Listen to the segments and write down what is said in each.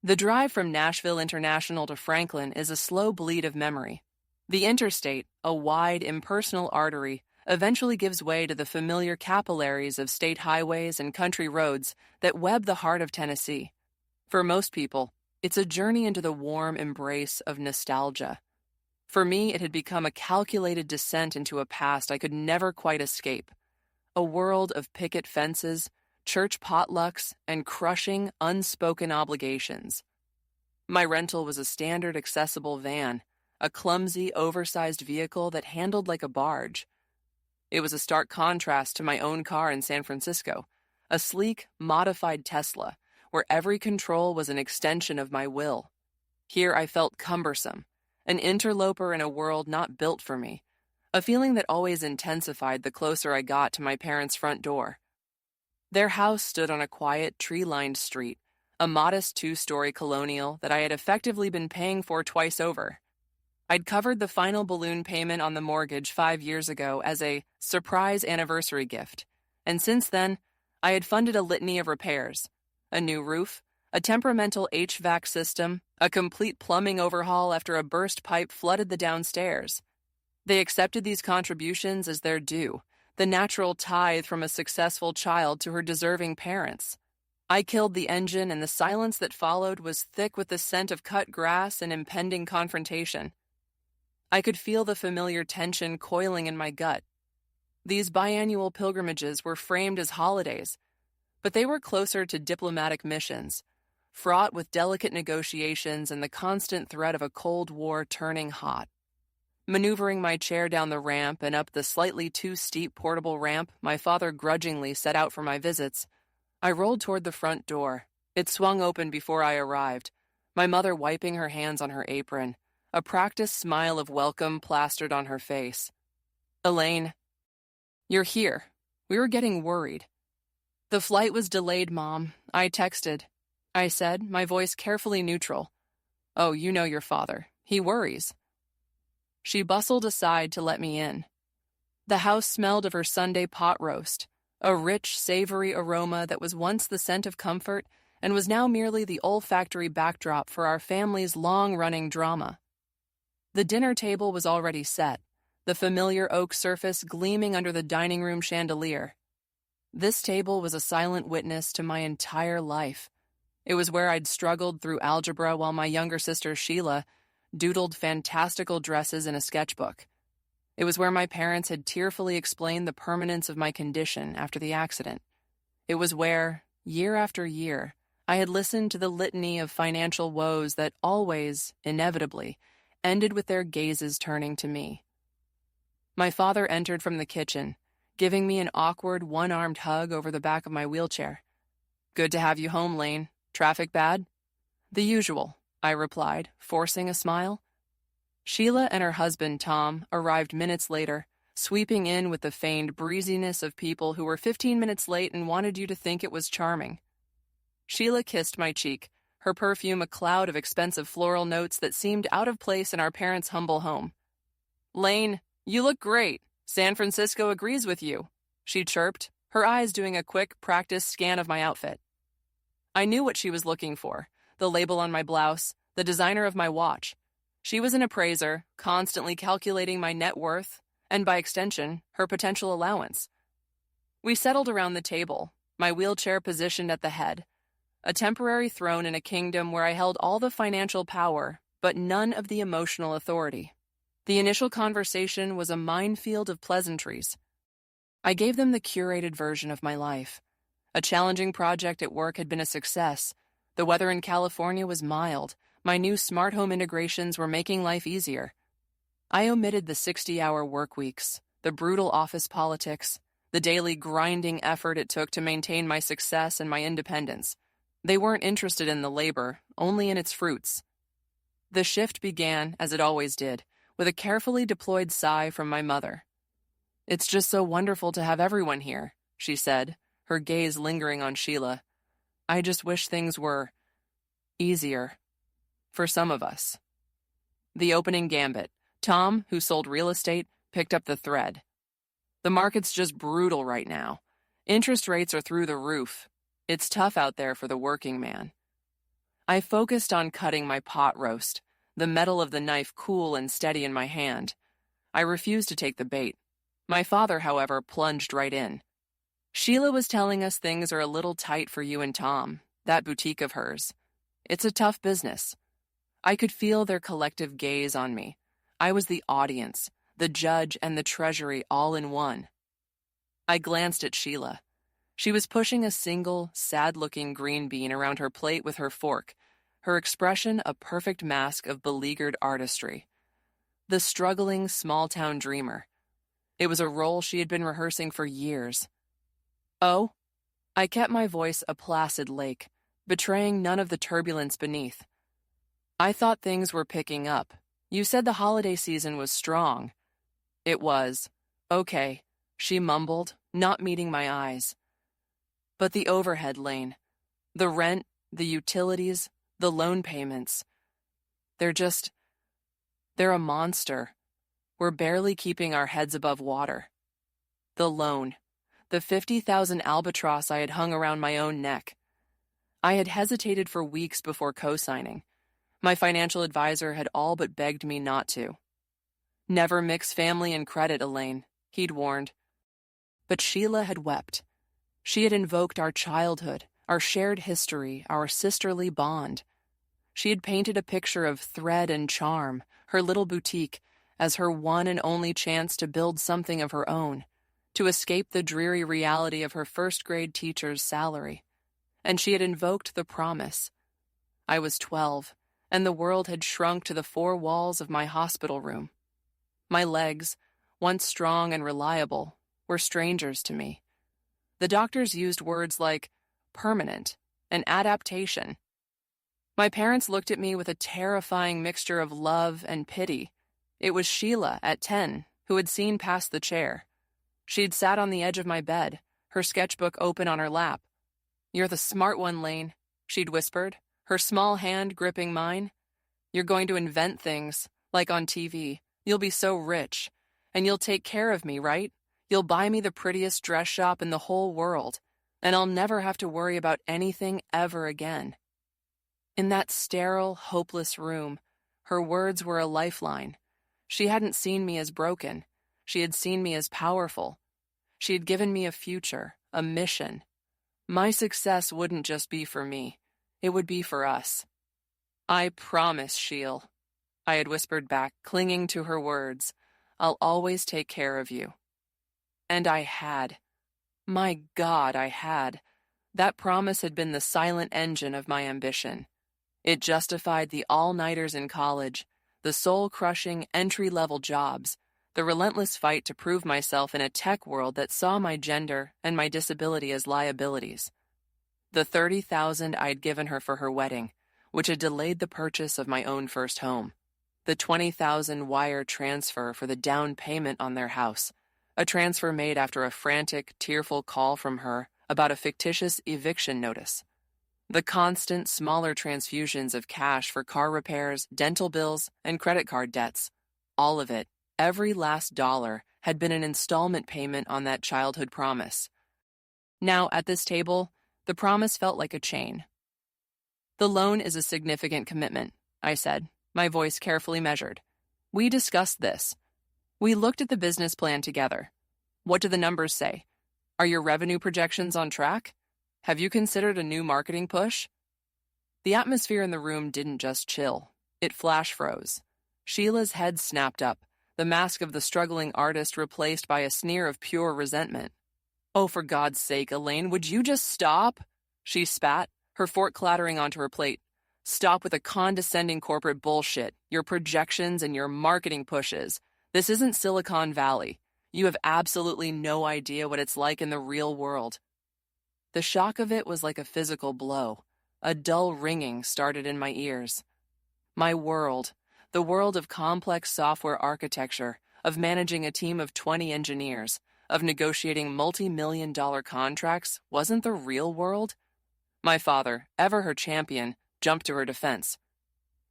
The drive from Nashville International to Franklin is a slow bleed of memory. The interstate, a wide, impersonal artery, eventually gives way to the familiar capillaries of state highways and country roads that web the heart of Tennessee. For most people, it's a journey into the warm embrace of nostalgia. For me, it had become a calculated descent into a past I could never quite escape. A world of picket fences, church potlucks, and crushing, unspoken obligations. My rental was a standard accessible van, a clumsy, oversized vehicle that handled like a barge. It was a stark contrast to my own car in San Francisco, a sleek, modified Tesla, where every control was an extension of my will. Here I felt cumbersome, an interloper in a world not built for me, a feeling that always intensified the closer I got to my parents' front door. Their house stood on a quiet, tree-lined street, a modest two-story colonial that I had effectively been paying for twice over. I'd covered the final balloon payment on the mortgage 5 years ago as a surprise anniversary gift, and since then, I had funded a litany of repairs: a new roof, a temperamental HVAC system, a complete plumbing overhaul after a burst pipe flooded the downstairs. They accepted these contributions as their due, the natural tithe from a successful child to her deserving parents. I killed the engine, and the silence that followed was thick with the scent of cut grass and impending confrontation. I could feel the familiar tension coiling in my gut. These biannual pilgrimages were framed as holidays, but they were closer to diplomatic missions, fraught with delicate negotiations and the constant threat of a Cold War turning hot. Maneuvering my chair down the ramp and up the slightly too steep portable ramp my father grudgingly set out for my visits, I rolled toward the front door. It swung open before I arrived, my mother wiping her hands on her apron, a practiced smile of welcome plastered on her face. "Elaine, you're here. We were getting worried." "The flight was delayed, Mom. I texted," I said, my voice carefully neutral. "Oh, you know your father. He worries." She bustled aside to let me in. The house smelled of her Sunday pot roast, a rich, savory aroma that was once the scent of comfort and was now merely the olfactory backdrop for our family's long-running drama. The dinner table was already set, the familiar oak surface gleaming under the dining room chandelier. This table was a silent witness to my entire life. It was where I'd struggled through algebra while my younger sister Sheila doodled fantastical dresses in a sketchbook. It was where my parents had tearfully explained the permanence of my condition after the accident. It was where, year after year, I had listened to the litany of financial woes that always, inevitably, ended with their gazes turning to me. My father entered from the kitchen, giving me an awkward one-armed hug over the back of my wheelchair. "Good to have you home, Lane. Traffic bad?" "The usual," I replied, forcing a smile. Sheila and her husband, Tom, arrived minutes later, sweeping in with the feigned breeziness of people who were 15 minutes late and wanted you to think it was charming. Sheila kissed my cheek, her perfume a cloud of expensive floral notes that seemed out of place in our parents' humble home. "Lane, you look great. San Francisco agrees with you," she chirped, her eyes doing a quick, practiced scan of my outfit. I knew what she was looking for: the label on my blouse, the designer of my watch. She was an appraiser, constantly calculating my net worth, and by extension, her potential allowance. We settled around the table, my wheelchair positioned at the head, a temporary throne in a kingdom where I held all the financial power, but none of the emotional authority. The initial conversation was a minefield of pleasantries. I gave them the curated version of my life. A challenging project at work had been a success. The weather in California was mild. My new smart home integrations were making life easier. I omitted the 60-hour work weeks, the brutal office politics, the daily grinding effort it took to maintain my success and my independence. They weren't interested in the labor, only in its fruits. The shift began, as it always did, with a carefully deployed sigh from my mother. "It's just so wonderful to have everyone here," she said, her gaze lingering on Sheila. "I just wish things were easier for some of us." The opening gambit. Tom, who sold real estate, picked up the thread. "The market's just brutal right now. Interest rates are through the roof. It's tough out there for the working man." I focused on cutting my pot roast, the metal of the knife cool and steady in my hand. I refused to take the bait. My father, however, plunged right in. Sheila was telling us things are a little tight for you and Tom, that boutique of hers. It's a tough business. I could feel their collective gaze on me. I was the audience, the judge, and the treasury all in one. I glanced at Sheila. She was pushing a single, sad-looking green bean around her plate with her fork, her expression a perfect mask of beleaguered artistry. The struggling, small-town dreamer. It was a role she had been rehearsing for years. Oh? I kept my voice a placid lake, betraying none of the turbulence beneath. I thought things were picking up. You said the holiday season was strong. It was. Okay, she mumbled, not meeting my eyes. But the overhead, Lane. The rent, the utilities, the loan payments. They're a monster. We're barely keeping our heads above water. The loan. The 50,000 albatross I had hung around my own neck. I had hesitated for weeks before co-signing. My financial advisor had all but begged me not to. Never mix family and credit, Elaine, he'd warned. But Sheila had wept. She had invoked our childhood, our shared history, our sisterly bond. She had painted a picture of thread and charm, her little boutique, as her one and only chance to build something of her own, to escape the dreary reality of her first-grade teacher's salary. And she had invoked the promise. I was 12, and the world had shrunk to the four walls of my hospital room. My legs, once strong and reliable, were strangers to me. The doctors used words like permanent and adaptation. My parents looked at me with a terrifying mixture of love and pity. It was Sheila, at 10, who had seen past the chair. She'd sat on the edge of my bed, her sketchbook open on her lap. "You're the smart one, Lane," she'd whispered, her small hand gripping mine. "You're going to invent things, like on TV. You'll be so rich. And you'll take care of me, right? You'll buy me the prettiest dress shop in the whole world, and I'll never have to worry about anything ever again." In that sterile, hopeless room, her words were a lifeline. She hadn't seen me as broken. She had seen me as powerful. She had given me a future, a mission. My success wouldn't just be for me. It would be for us. "I promise, Sheila," I had whispered back, clinging to her words. "I'll always take care of you." And I had. My God, I had. That promise had been the silent engine of my ambition. It justified the all-nighters in college, the soul-crushing entry-level jobs, the relentless fight to prove myself in a tech world that saw my gender and my disability as liabilities. The $30,000 I'd given her for her wedding, which had delayed the purchase of my own first home. The $20,000 wire transfer for the down payment on their house, a transfer made after a frantic, tearful call from her about a fictitious eviction notice. The constant, smaller transfusions of cash for car repairs, dental bills, and credit card debts. All of it, every last dollar, had been an installment payment on that childhood promise. Now, at this table, the promise felt like a chain. "The loan is a significant commitment," I said, my voice carefully measured. "We discussed this. We looked at the business plan together. What do the numbers say? Are your revenue projections on track? Have you considered a new marketing push?" The atmosphere in the room didn't just chill. It flash froze. Sheila's head snapped up, the mask of the struggling artist replaced by a sneer of pure resentment. "Oh, for God's sake, Elaine, would you just stop?" She spat, her fork clattering onto her plate. "Stop with the condescending corporate bullshit, your projections and your marketing pushes. This isn't Silicon Valley. You have absolutely no idea what it's like in the real world." The shock of it was like a physical blow. A dull ringing started in my ears. My world, the world of complex software architecture, of managing a team of 20 engineers, of negotiating multi-million-dollar contracts, wasn't the real world. My father, ever her champion, jumped to her defense.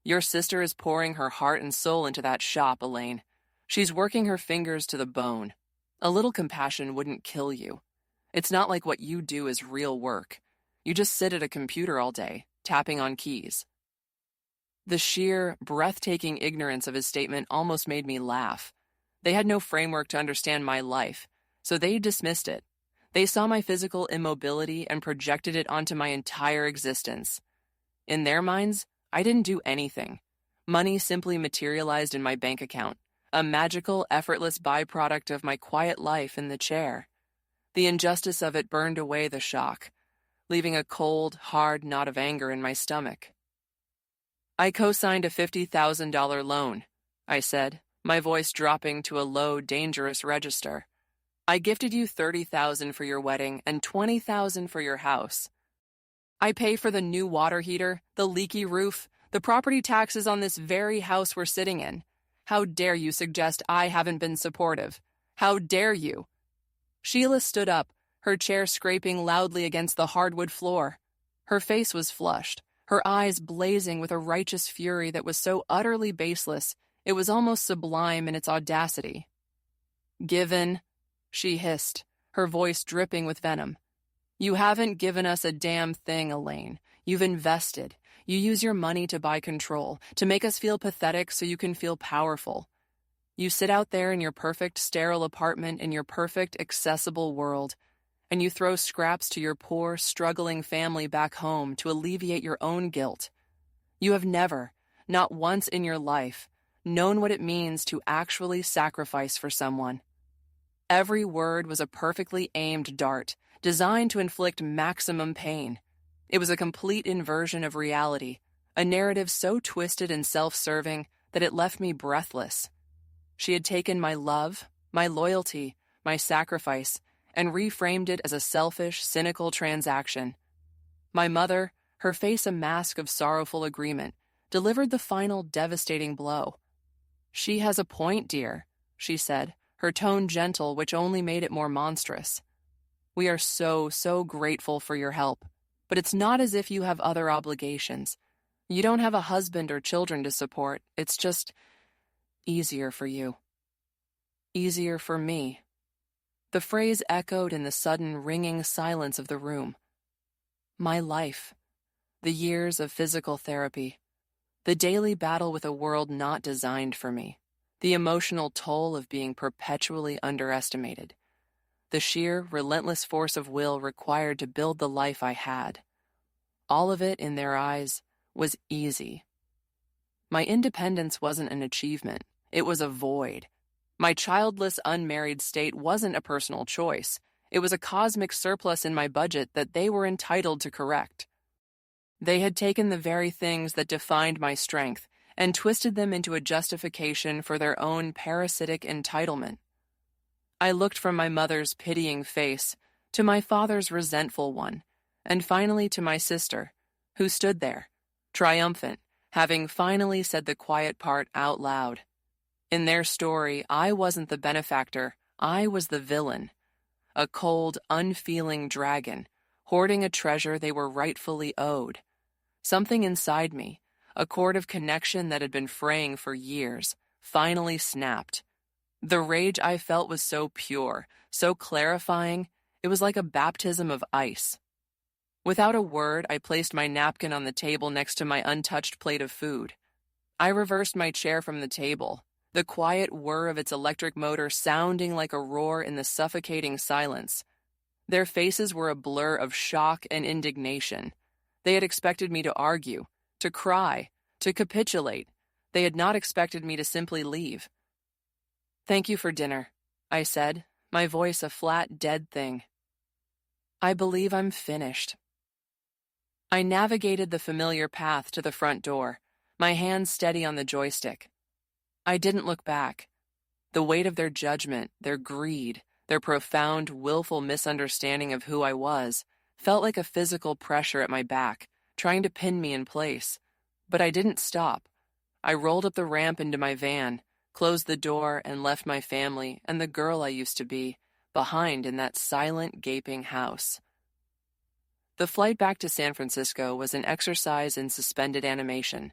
"Your sister is pouring her heart and soul into that shop, Elaine. She's working her fingers to the bone. A little compassion wouldn't kill you. It's not like what you do is real work. You just sit at a computer all day, tapping on keys. The sheer, breathtaking ignorance of his statement almost made me laugh. They had no framework to understand my life, so they dismissed it. They saw my physical immobility and projected it onto my entire existence. In their minds, I didn't do anything. Money simply materialized in my bank account, a magical, effortless byproduct of my quiet life in the chair. The injustice of it burned away the shock, leaving a cold, hard knot of anger in my stomach. I co-signed a $50,000 loan, I said, my voice dropping to a low, dangerous register. I gifted you $30,000 for your wedding and $20,000 for your house. I pay for the new water heater, the leaky roof, the property taxes on this very house we're sitting in. How dare you suggest I haven't been supportive? How dare you? Sheila stood up, her chair scraping loudly against the hardwood floor. Her face was flushed, her eyes blazing with a righteous fury that was so utterly baseless, it was almost sublime in its audacity. "Given," she hissed, her voice dripping with venom. "You haven't given us a damn thing, Elaine. You've invested. You use your money to buy control, to make us feel pathetic so you can feel powerful. You sit out there in your perfect, sterile apartment in your perfect, accessible world, and you throw scraps to your poor, struggling family back home to alleviate your own guilt. You have never, not once in your life, known what it means to actually sacrifice for someone." Every word was a perfectly aimed dart, designed to inflict maximum pain. It was a complete inversion of reality, a narrative so twisted and self-serving that it left me breathless. She had taken my love, my loyalty, my sacrifice, and reframed it as a selfish, cynical transaction. My mother, her face a mask of sorrowful agreement, delivered the final devastating blow. "She has a point, dear," she said, her tone gentle, which only made it more monstrous. "We are so, so grateful for your help, but it's not as if you have other obligations. You don't have a husband or children to support. It's just easier for you. Easier for me." The phrase echoed in the sudden, ringing silence of the room. My life, the years of physical therapy, the daily battle with a world not designed for me, the emotional toll of being perpetually underestimated, the sheer, relentless force of will required to build the life I had. All of it, in their eyes, was easy. My independence wasn't an achievement. It was a void. My childless, unmarried state wasn't a personal choice. It was a cosmic surplus in my budget that they were entitled to correct. They had taken the very things that defined my strength and twisted them into a justification for their own parasitic entitlement. I looked from my mother's pitying face to my father's resentful one, and finally to my sister, who stood there, triumphant, having finally said the quiet part out loud. In their story, I wasn't the benefactor, I was the villain. A cold, unfeeling dragon, hoarding a treasure they were rightfully owed. Something inside me, a cord of connection that had been fraying for years, finally snapped. The rage I felt was so pure, so clarifying, it was like a baptism of ice. Without a word, I placed my napkin on the table next to my untouched plate of food. I reversed my chair from the table, the quiet whir of its electric motor sounding like a roar in the suffocating silence. Their faces were a blur of shock and indignation. They had expected me to argue, to cry, to capitulate. They had not expected me to simply leave. "Thank you for dinner," I said, my voice a flat, dead thing. "I believe I'm finished." I navigated the familiar path to the front door, my hands steady on the joystick. I didn't look back. The weight of their judgment, their greed, their profound, willful misunderstanding of who I was, felt like a physical pressure at my back, trying to pin me in place. But I didn't stop. I rolled up the ramp into my van, closed the door, and left my family and the girl I used to be behind in that silent, gaping house. The flight back to San Francisco was an exercise in suspended animation.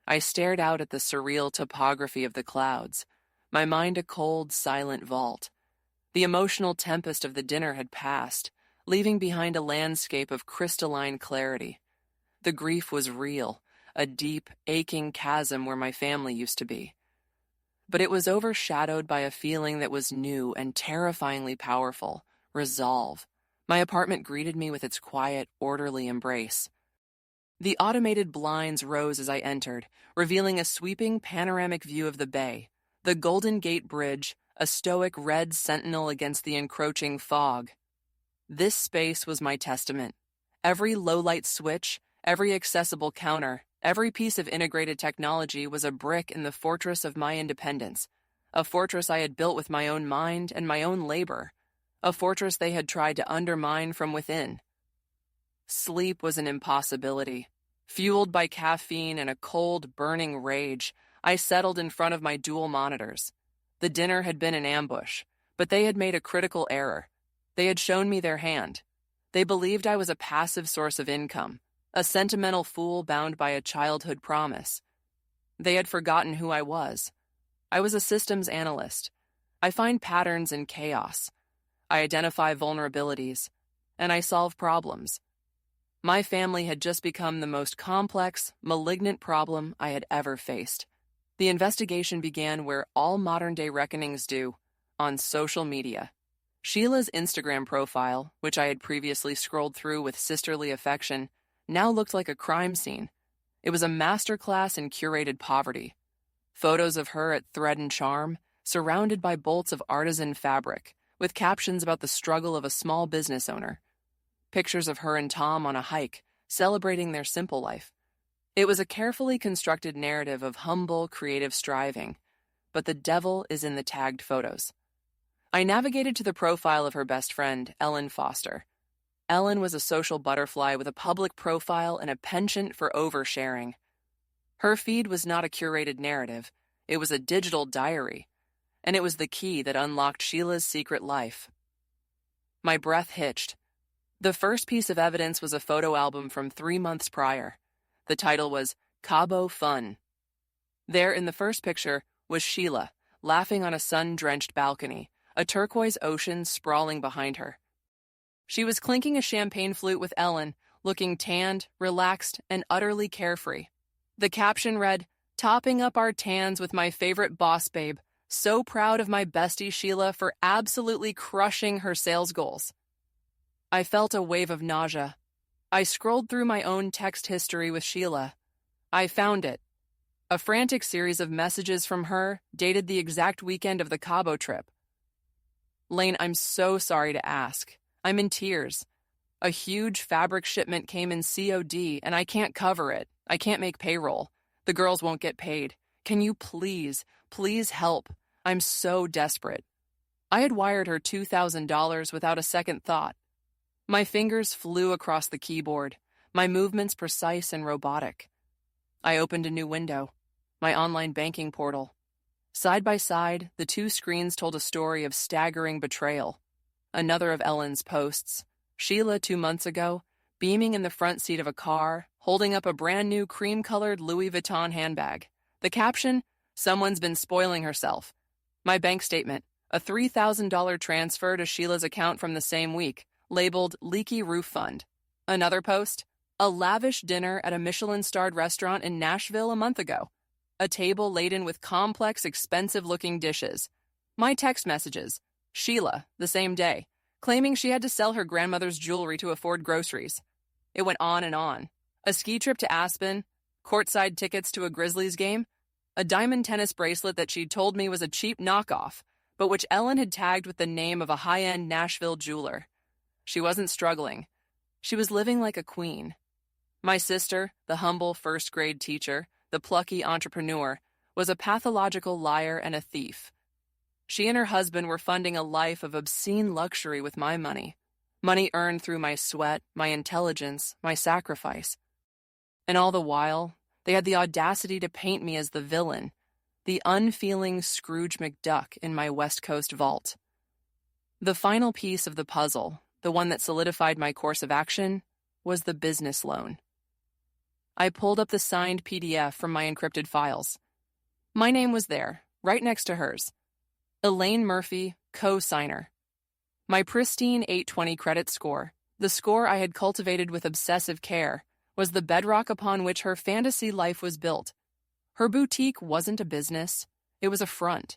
I stared out at the surreal topography of the clouds, my mind a cold, silent vault. The emotional tempest of the dinner had passed, leaving behind a landscape of crystalline clarity. The grief was real, a deep, aching chasm where my family used to be. But it was overshadowed by a feeling that was new and terrifyingly powerful: resolve. My apartment greeted me with its quiet, orderly embrace. The automated blinds rose as I entered, revealing a sweeping panoramic view of the bay, the Golden Gate Bridge, a stoic red sentinel against the encroaching fog. This space was my testament. Every low-light switch, every accessible counter, every piece of integrated technology was a brick in the fortress of my independence, a fortress I had built with my own mind and my own labor, a fortress they had tried to undermine from within. Sleep was an impossibility. Fueled by caffeine and a cold, burning rage, I settled in front of my dual monitors. The dinner had been an ambush, but they had made a critical error. They had shown me their hand. They believed I was a passive source of income, a sentimental fool bound by a childhood promise. They had forgotten who I was. I was a systems analyst. I find patterns in chaos. I identify vulnerabilities, and I solve problems. My family had just become the most complex, malignant problem I had ever faced. The investigation began where all modern-day reckonings do, on social media. Sheila's Instagram profile, which I had previously scrolled through with sisterly affection, now looked like a crime scene. It was a masterclass in curated poverty. Photos of her at Thread and Charm, surrounded by bolts of artisan fabric, with captions about the struggle of a small business owner. Pictures of her and Tom on a hike, celebrating their simple life. It was a carefully constructed narrative of humble, creative striving, but the devil is in the tagged photos. I navigated to the profile of her best friend, Ellen Foster. Ellen was a social butterfly with a public profile and a penchant for oversharing. Her feed was not a curated narrative, it was a digital diary, and it was the key that unlocked Sheila's secret life. My breath hitched. The first piece of evidence was a photo album from 3 months prior. The title was Cabo Fun. There in the first picture was Sheila, laughing on a sun-drenched balcony, a turquoise ocean sprawling behind her. She was clinking a champagne flute with Ellen, looking tanned, relaxed, and utterly carefree. The caption read, "Topping up our tans with my favorite boss babe. So proud of my bestie Sheila for absolutely crushing her sales goals." I felt a wave of nausea. I scrolled through my own text history with Sheila. I found it. A frantic series of messages from her dated the exact weekend of the Cabo trip. "Lane, I'm so sorry to ask. I'm in tears. A huge fabric shipment came in COD, and I can't cover it. I can't make payroll. The girls won't get paid. Can you please help? I'm so desperate." I had wired her $2,000 without a second thought. My fingers flew across the keyboard, my movements precise and robotic. I opened a new window, my online banking portal. Side by side, the two screens told a story of staggering betrayal. Another of Ellen's posts, Sheila 2 months ago, beaming in the front seat of a car, holding up a brand new cream-colored Louis Vuitton handbag. The caption, "Someone's been spoiling herself." My bank statement, a $3,000 transfer to Sheila's account from the same week, labeled Leaky Roof Fund. Another post, a lavish dinner at a Michelin-starred restaurant in Nashville a month ago. A table laden with complex, expensive-looking dishes. My text messages, Sheila, the same day, claiming she had to sell her grandmother's jewelry to afford groceries. It went on and on. A ski trip to Aspen, courtside tickets to a Grizzlies game, a diamond tennis bracelet that she'd told me was a cheap knockoff, but which Ellen had tagged with the name of a high-end Nashville jeweler. She wasn't struggling. She was living like a queen. My sister, the humble first-grade teacher, the plucky entrepreneur, was a pathological liar and a thief. She and her husband were funding a life of obscene luxury with my money earned through my sweat, my intelligence, my sacrifice. And all the while, they had the audacity to paint me as the villain, the unfeeling Scrooge McDuck in my West Coast vault. The final piece of the puzzle, the one that solidified my course of action, was the business loan. I pulled up the signed PDF from my encrypted files. My name was there, right next to hers. Elaine Murphy, co-signer. My pristine 820 credit score, the score I had cultivated with obsessive care, was the bedrock upon which her fantasy life was built. Her boutique wasn't a business, it was a front.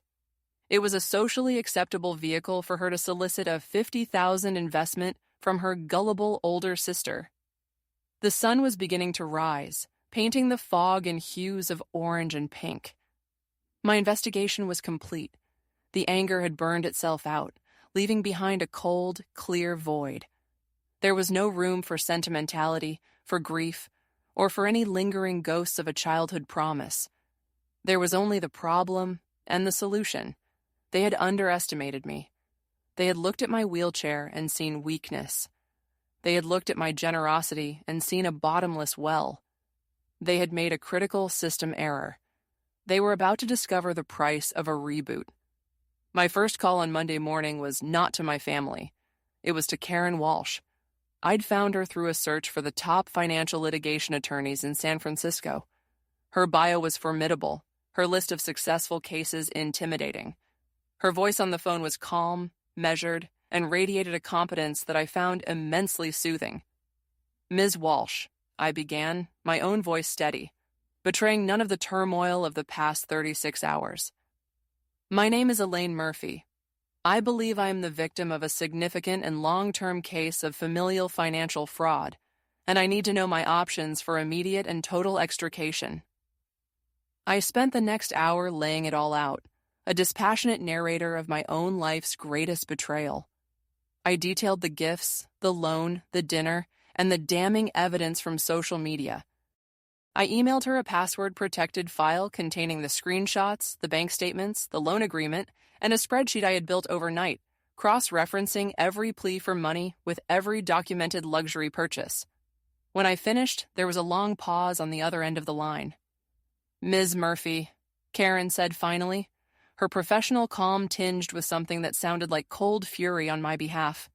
It was a socially acceptable vehicle for her to solicit a $50,000 investment from her gullible older sister. The sun was beginning to rise, painting the fog in hues of orange and pink. My investigation was complete. The anger had burned itself out, leaving behind a cold, clear void. There was no room for sentimentality, for grief, or for any lingering ghosts of a childhood promise. There was only the problem and the solution. They had underestimated me. They had looked at my wheelchair and seen weakness. They had looked at my generosity and seen a bottomless well. They had made a critical system error. They were about to discover the price of a reboot. My first call on Monday morning was not to my family. It was to Karen Walsh. I'd found her through a search for the top financial litigation attorneys in San Francisco. Her bio was formidable, her list of successful cases intimidating. Her voice on the phone was calm, measured, and radiated a competence that I found immensely soothing. "Ms. Walsh," I began, my own voice steady, betraying none of the turmoil of the past 36 hours. "My name is Elaine Murphy. I believe I am the victim of a significant and long-term case of familial financial fraud, and I need to know my options for immediate and total extrication." I spent the next hour laying it all out, a dispassionate narrator of my own life's greatest betrayal. I detailed the gifts, the loan, the dinner, and the damning evidence from social media. I emailed her a password-protected file containing the screenshots, the bank statements, the loan agreement, and a spreadsheet I had built overnight, cross-referencing every plea for money with every documented luxury purchase. When I finished, there was a long pause on the other end of the line. "Ms. Murphy," Karen said finally, her professional calm tinged with something that sounded like cold fury on my behalf.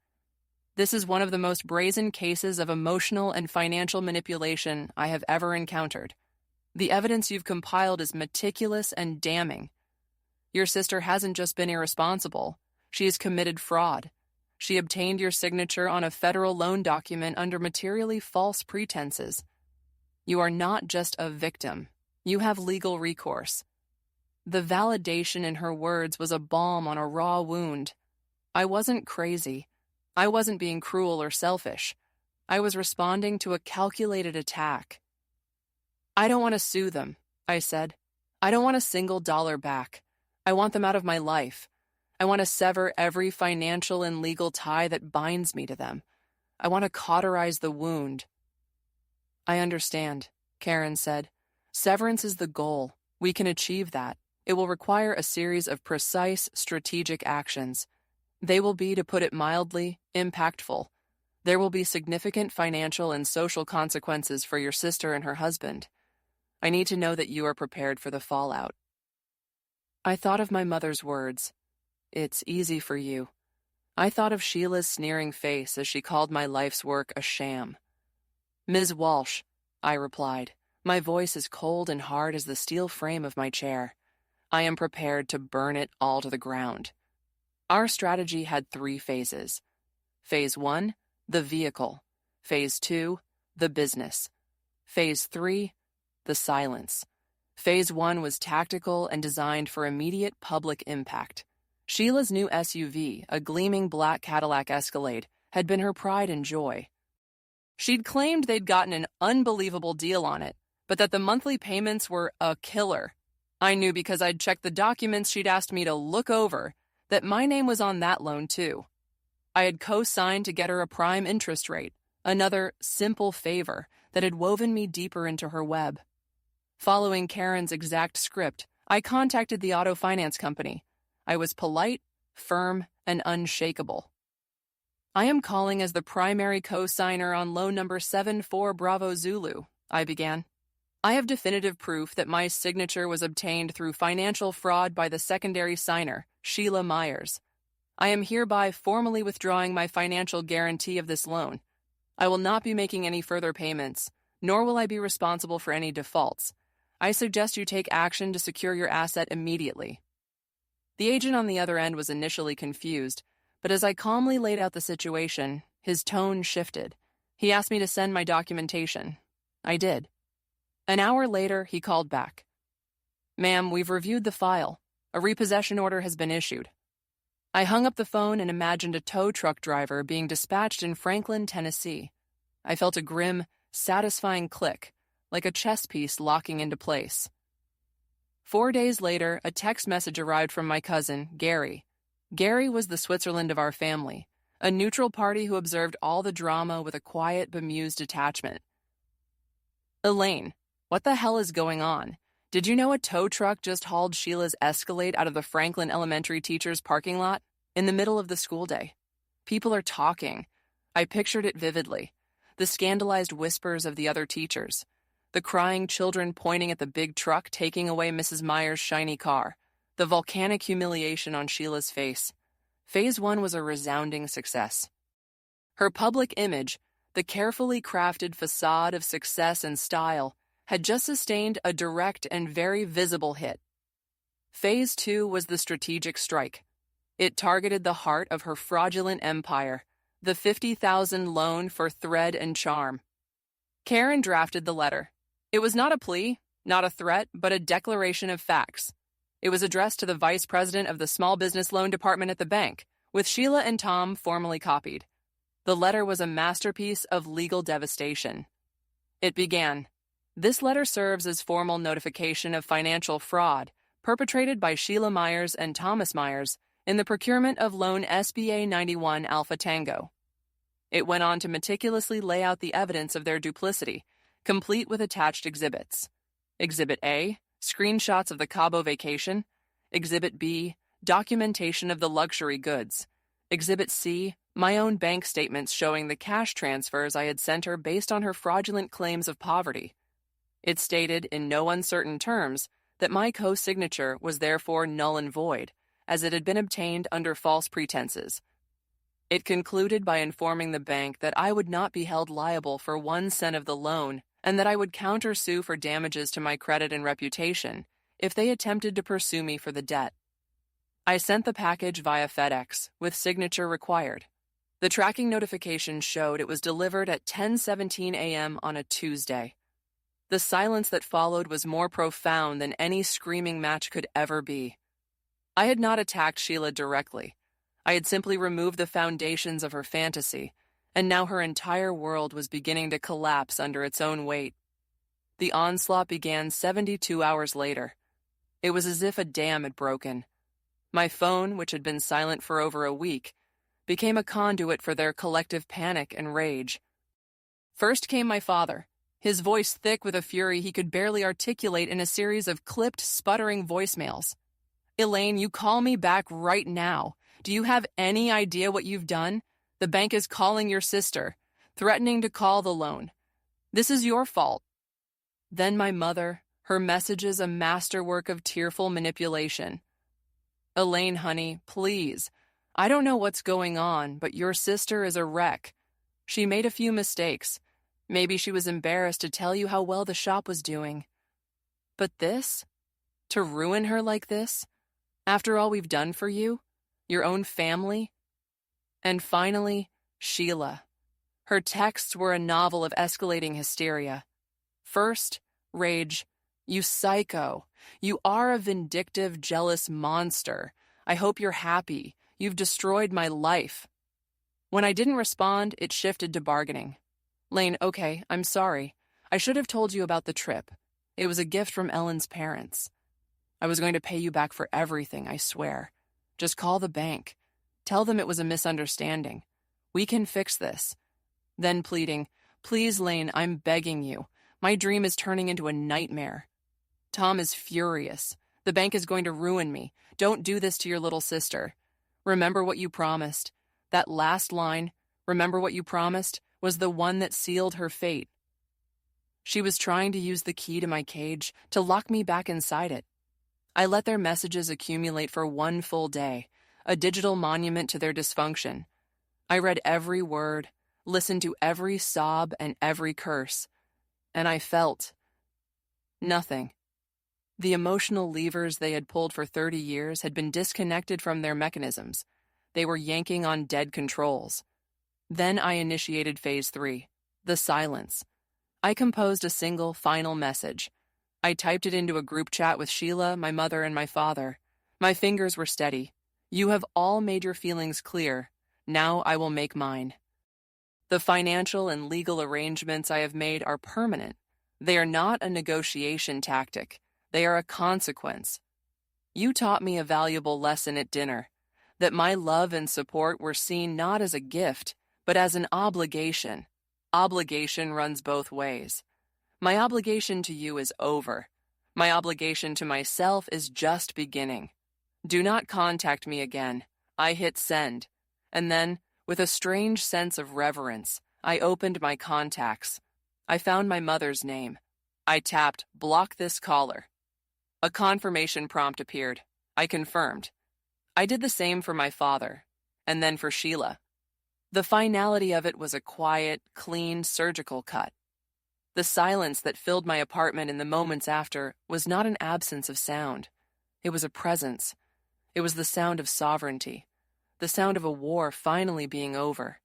"This is one of the most brazen cases of emotional and financial manipulation I have ever encountered. The evidence you've compiled is meticulous and damning. Your sister hasn't just been irresponsible, she has committed fraud. She obtained your signature on a federal loan document under materially false pretenses. You are not just a victim, you have legal recourse." The validation in her words was a balm on a raw wound. I wasn't crazy. I wasn't being cruel or selfish. I was responding to a calculated attack. "I don't want to sue them," I said. "I don't want a single dollar back. I want them out of my life. I want to sever every financial and legal tie that binds me to them. I want to cauterize the wound." "I understand," Karen said. "Severance is the goal. We can achieve that. It will require a series of precise, strategic actions. They will be, to put it mildly, impactful. There will be significant financial and social consequences for your sister and her husband. I need to know that you are prepared for the fallout." I thought of my mother's words. "It's easy for you." I thought of Sheila's sneering face as she called my life's work a sham. "Ms. Walsh," I replied, my voice as cold and hard as the steel frame of my chair. "I am prepared to burn it all to the ground." Our strategy had 3 phases. Phase 1, the vehicle. Phase 2, the business. Phase 3, the silence. Phase 1 was tactical and designed for immediate public impact. Sheila's new SUV, a gleaming black Cadillac Escalade, had been her pride and joy. She'd claimed they'd gotten an unbelievable deal on it, but that the monthly payments were a killer. I knew because I'd checked the documents she'd asked me to look over that my name was on that loan too. I had co-signed to get her a prime interest rate, another simple favor that had woven me deeper into her web. Following Karen's exact script, I contacted the auto finance company. I was polite, firm, and unshakable. "I am calling as the primary co-signer on loan number 74 Bravo Zulu," I began. "I have definitive proof that my signature was obtained through financial fraud by the secondary signer, Sheila Myers. I am hereby formally withdrawing my financial guarantee of this loan. I will not be making any further payments, nor will I be responsible for any defaults. I suggest you take action to secure your asset immediately." The agent on the other end was initially confused, but as I calmly laid out the situation, his tone shifted. He asked me to send my documentation. I did. An hour later, he called back. Ma'am, we've reviewed the file. A repossession order has been issued. I hung up the phone and imagined a tow truck driver being dispatched in Franklin, Tennessee. I felt a grim, satisfying click, like a chess piece locking into place. 4 days later, a text message arrived from my cousin, Gary. Gary was the Switzerland of our family, a neutral party who observed all the drama with a quiet, bemused detachment. Elaine, what the hell is going on? Did you know a tow truck just hauled Sheila's Escalade out of the Franklin Elementary teacher's parking lot in the middle of the school day? People are talking. I pictured it vividly. The scandalized whispers of the other teachers. The crying children pointing at the big truck taking away Mrs. Meyer's shiny car. The volcanic humiliation on Sheila's face. Phase 1 was a resounding success. Her public image, the carefully crafted facade of success and style, had just sustained a direct and very visible hit. Phase 2 was the strategic strike. It targeted the heart of her fraudulent empire, the $50,000 loan for thread and charm. Karen drafted the letter. It was not a plea, not a threat, but a declaration of facts. It was addressed to the vice president of the Small Business Loan Department at the bank, with Sheila and Tom formally copied. The letter was a masterpiece of legal devastation. It began, "This letter serves as formal notification of financial fraud perpetrated by Sheila Myers and Thomas Myers in the procurement of loan SBA 91 Alpha Tango." It went on to meticulously lay out the evidence of their duplicity, complete with attached exhibits. Exhibit A, screenshots of the Cabo vacation. Exhibit B, documentation of the luxury goods. Exhibit C, my own bank statements showing the cash transfers I had sent her based on her fraudulent claims of poverty. It stated in no uncertain terms that my co-signature was therefore null and void, as it had been obtained under false pretenses. It concluded by informing the bank that I would not be held liable for 1 cent of the loan and that I would countersue for damages to my credit and reputation if they attempted to pursue me for the debt. I sent the package via FedEx, with signature required. The tracking notification showed it was delivered at 10:17 a.m. on a Tuesday. The silence that followed was more profound than any screaming match could ever be. I had not attacked Sheila directly. I had simply removed the foundations of her fantasy, and now her entire world was beginning to collapse under its own weight. The onslaught began 72 hours later. It was as if a dam had broken. My phone, which had been silent for over a week, became a conduit for their collective panic and rage. First came my father, his voice thick with a fury he could barely articulate in a series of clipped, sputtering voicemails. "Elaine, you call me back right now. Do you have any idea what you've done? The bank is calling your sister, threatening to call the loan. This is your fault." Then my mother, her messages a masterwork of tearful manipulation. "Elaine, honey, please. I don't know what's going on, but your sister is a wreck. She made a few mistakes. Maybe she was embarrassed to tell you how well the shop was doing. But this? To ruin her like this? After all we've done for you? Your own family?" And finally, Sheila. Her texts were a novel of escalating hysteria. First, rage. "You psycho. You are a vindictive, jealous monster. I hope you're happy. You've destroyed my life." When I didn't respond, it shifted to bargaining. "Lane, okay, I'm sorry. I should have told you about the trip. It was a gift from Ellen's parents. I was going to pay you back for everything, I swear. Just call the bank. Tell them it was a misunderstanding. We can fix this." Then pleading, "Please, Lane, I'm begging you. My dream is turning into a nightmare. Tom is furious. The bank is going to ruin me. Don't do this to your little sister. Remember what you promised." That last line, "remember what you promised," was the one that sealed her fate. She was trying to use the key to my cage to lock me back inside it. I let their messages accumulate for 1 full day, a digital monument to their dysfunction. I read every word, listened to every sob and every curse, and I felt nothing. The emotional levers they had pulled for 30 years had been disconnected from their mechanisms. They were yanking on dead controls. Then I initiated phase 3, the silence. I composed a single, final message. I typed it into a group chat with Sheila, my mother, and my father. My fingers were steady. You have all made your feelings clear. Now I will make mine. The financial and legal arrangements I have made are permanent. They are not a negotiation tactic. They are a consequence. You taught me a valuable lesson at dinner, that my love and support were seen not as a gift, but as an obligation. Obligation runs both ways. My obligation to you is over. My obligation to myself is just beginning. Do not contact me again. I hit send. And then, with a strange sense of reverence, I opened my contacts. I found my mother's name. I tapped block this caller. A confirmation prompt appeared. I confirmed. I did the same for my father, and then for Sheila. The finality of it was a quiet, clean, surgical cut. The silence that filled my apartment in the moments after was not an absence of sound. It was a presence. It was the sound of sovereignty, the sound of a war finally being over.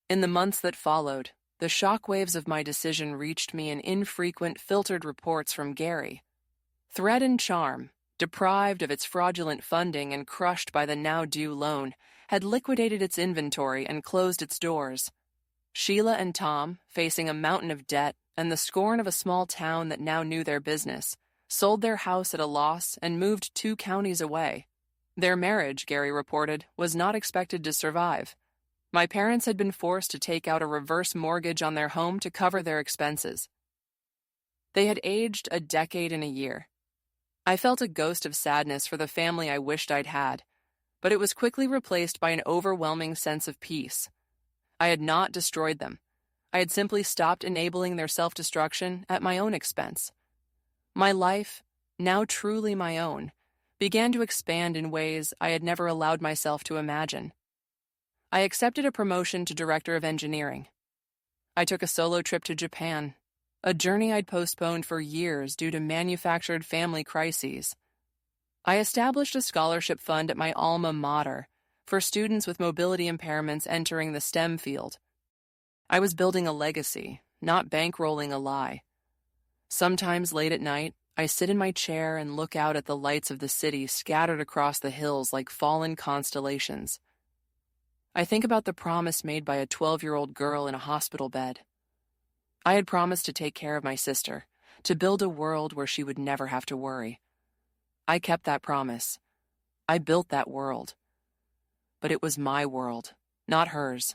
In the months that followed, the shockwaves of my decision reached me in infrequent, filtered reports from Gary. Thread and Charm, deprived of its fraudulent funding and crushed by the now-due loan, had liquidated its inventory and closed its doors. Sheila and Tom, facing a mountain of debt and the scorn of a small town that now knew their business, sold their house at a loss and moved 2 counties away. Their marriage, Gary reported, was not expected to survive. My parents had been forced to take out a reverse mortgage on their home to cover their expenses. They had aged a decade and a year. I felt a ghost of sadness for the family I wished I'd had, but it was quickly replaced by an overwhelming sense of peace. I had not destroyed them. I had simply stopped enabling their self-destruction at my own expense. My life, now truly my own, began to expand in ways I had never allowed myself to imagine. I accepted a promotion to Director of Engineering. I took a solo trip to Japan, a journey I'd postponed for years due to manufactured family crises. I established a scholarship fund at my alma mater for students with mobility impairments entering the STEM field. I was building a legacy, not bankrolling a lie. Sometimes late at night, I sit in my chair and look out at the lights of the city scattered across the hills like fallen constellations. I think about the promise made by a 12-year-old girl in a hospital bed. I had promised to take care of my sister, to build a world where she would never have to worry. I kept that promise. I built that world. But it was my world, not hers.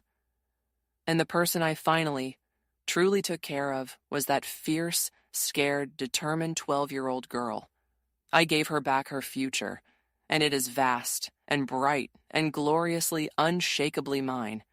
And the person I finally, truly took care of was that fierce, scared, determined 12-year-old girl. I gave her back her future, and it is vast and bright and gloriously, unshakably mine.